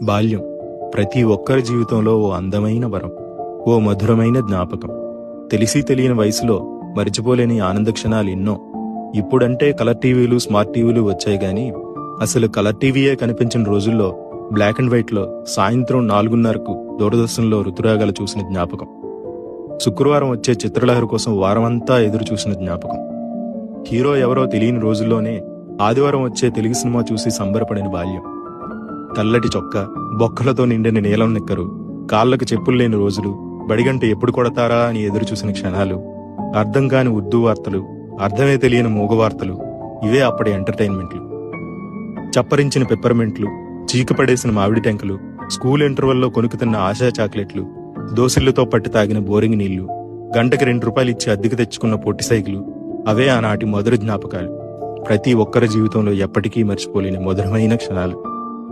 బాల్యం ప్రతి ఒక్కరి జీవితంలో ఓ అందమైన వరం, ఓ మధురమైన జ్ఞాపకం. తెలిసి తెలియని వయసులో మరిచిపోలేని ఆనంద క్షణాలు ఎన్నో. ఇప్పుడంటే కలర్ టీవీలు, స్మార్ట్ టీవీలు వచ్చాయి గాని అసలు కలర్ టీవీయే కనిపించిన రోజుల్లో బ్లాక్ అండ్ వైట్ లో సాయంత్రం 4:30కు దూరదర్శన్లో ఋతురాగాలు చూసిన జ్ఞాపకం. శుక్రవారం వచ్చే చిత్రలహరి కోసం వారమంతా ఎదురు చూసిన జ్ఞాపకం. హీరో ఎవరో తెలియని రోజుల్లోనే ఆదివారం వచ్చే తెలుగు సినిమా చూసి సంబరపడిన బాల్యం. తెల్లటి చొక్క, బొక్కలతో నిండిన నీలం నిక్కరు, కాళ్లకు చెప్పులు లేని రోజులు, బడిగంట ఎప్పుడు కొడతారా అని ఎదురు చూసిన క్షణాలు, అర్థం కాని ఉర్దూ వార్తలు, అర్థమే తెలియని మూగ వార్తలు, ఇవే అప్పటి ఎంటర్టైన్మెంట్లు. చప్పరించిన పెప్పర్మెంట్లు, చీకపడేసిన మామిడి టెంకలు, స్కూల్ ఇంటర్వెల్లో కొనుక్కుతున్న ఆశా చాక్లెట్లు, దోసిళ్లతో పట్టి తాగిన బోరింగ్ నీళ్లు, గంటకి ₹2 ఇచ్చి అద్దెకు తెచ్చుకున్న పొట్టి సైకిలు, అవే ఆనాటి మధుర జ్ఞాపకాలు. ప్రతి ఒక్కరి జీవితంలో ఎప్పటికీ మర్చిపోలేని మధురమైన క్షణాలు.